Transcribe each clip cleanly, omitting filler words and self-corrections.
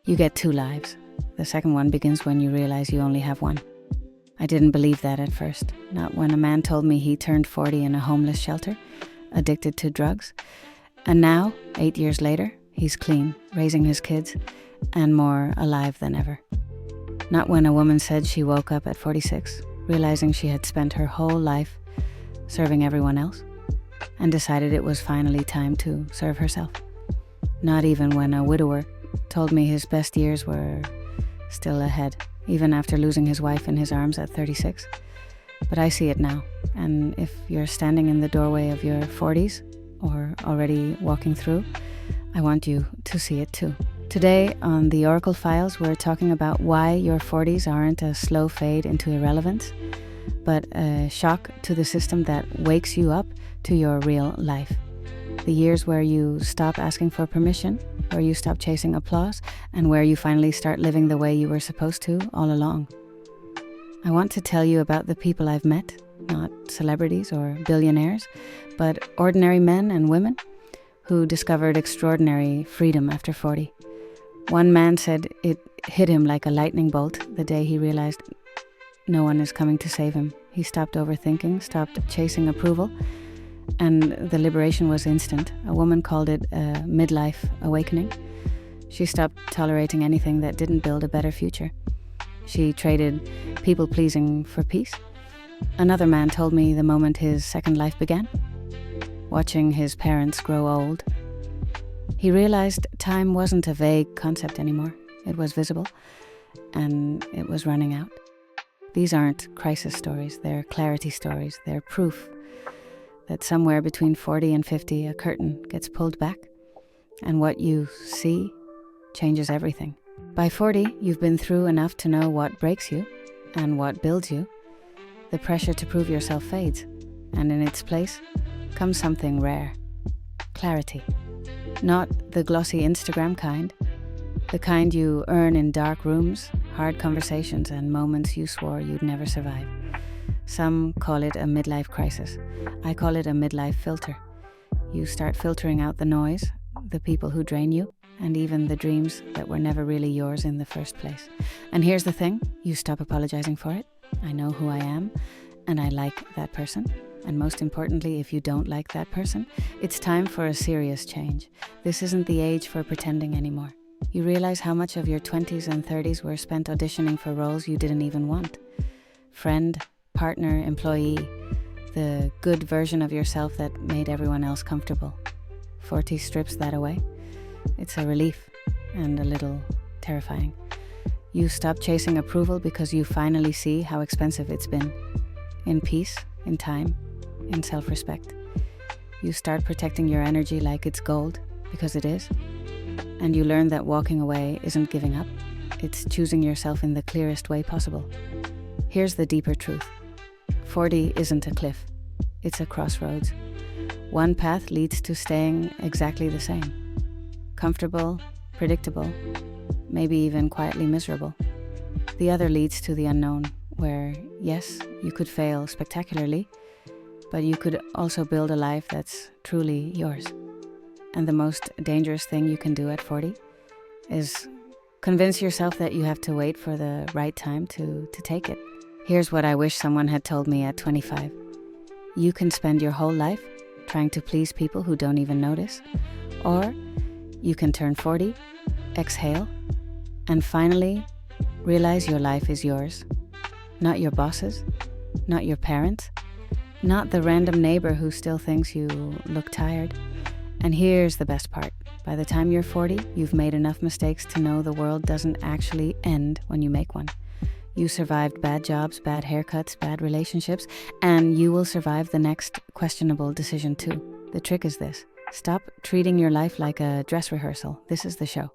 You get 2 lives. The second one begins when you realize you only have one. I didn't believe that at first. Not when a man told me he turned 40 in a homeless shelter, addicted to drugs. And now, 8 years later, he's clean, raising his kids, and more alive than ever. Not when a woman said she woke up at 46, realizing she had spent her whole life serving everyone else, and decided it was finally time to serve herself. Not even when a widower told me his best years were still ahead, even after losing his wife in his arms at 36. But I see it now, and if you're standing in the doorway of your 40s, or already walking through, I want you to see it too. Today on the Oracle Files, we're talking about why your 40s aren't a slow fade into irrelevance, but a shock to the system that wakes you up to your real life. The years where you stop asking for permission, where you stop chasing applause, and where you finally start living the way you were supposed to all along. I want to tell you about the people I've met, not celebrities or billionaires, but ordinary men and women who discovered extraordinary freedom after 40. One man said it hit him like a lightning bolt the day he realized no one is coming to save him. He stopped overthinking, stopped chasing approval, and the liberation was instant. A woman called it a midlife awakening. She stopped tolerating anything that didn't build a better future. She traded people-pleasing for peace. Another man told me the moment his second life began, watching his parents grow old. He realized time wasn't a vague concept anymore. It was visible, and it was running out. These aren't crisis stories, they're clarity stories. They're proof that somewhere between 40 and 50, a curtain gets pulled back, and what you see changes everything. By 40, you've been through enough to know what breaks you and what builds you. The pressure to prove yourself fades, and in its place comes something rare. Clarity. Not the glossy Instagram kind, the kind you earn in dark rooms, hard conversations, and moments you swore you'd never survive. Some call it a midlife crisis. I call it a midlife filter. You start filtering out the noise, the people who drain you, and even the dreams that were never really yours in the first place. And here's the thing, you stop apologizing for it. I know who I am, and I like that person. And most importantly, if you don't like that person, it's time for a serious change. This isn't the age for pretending anymore. You realize how much of your 20s and 30s were spent auditioning for roles you didn't even want. Friend, partner, employee, the good version of yourself that made everyone else comfortable. 40 strips that away. It's a relief and a little terrifying. You stop chasing approval because you finally see how expensive it's been. In peace, in time, in self-respect. You start protecting your energy like it's gold, because it is. And you learn that walking away isn't giving up. It's choosing yourself in the clearest way possible. Here's the deeper truth. 40 isn't a cliff. It's a crossroads. One path leads to staying exactly the same. Comfortable, predictable, maybe even quietly miserable. The other leads to the unknown, where, yes, you could fail spectacularly, but you could also build a life that's truly yours. And the most dangerous thing you can do at 40 is convince yourself that you have to wait for the right time to take it. Here's what I wish someone had told me at 25. You can spend your whole life trying to please people who don't even notice, or you can turn 40, exhale, and finally realize your life is yours. Not your boss's, not your parents', not the random neighbor who still thinks you look tired. And here's the best part. By the time you're 40, you've made enough mistakes to know the world doesn't actually end when you make one. You survived bad jobs, bad haircuts, bad relationships, and you will survive the next questionable decision too. The trick is this. Stop treating your life like a dress rehearsal. This is the show.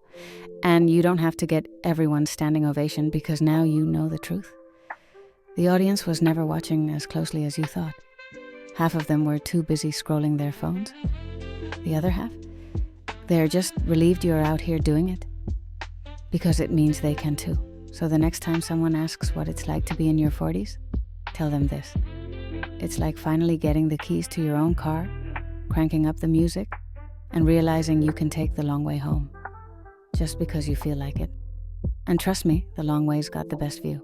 And you don't have to get everyone's standing ovation because now you know the truth. The audience was never watching as closely as you thought. Half of them were too busy scrolling their phones. The other half? They're just relieved you're out here doing it. Because it means they can too. So the next time someone asks what it's like to be in your 40s, tell them this. It's like finally getting the keys to your own car, cranking up the music, and realizing you can take the long way home. Just because you feel like it. And trust me, the long way's got the best view.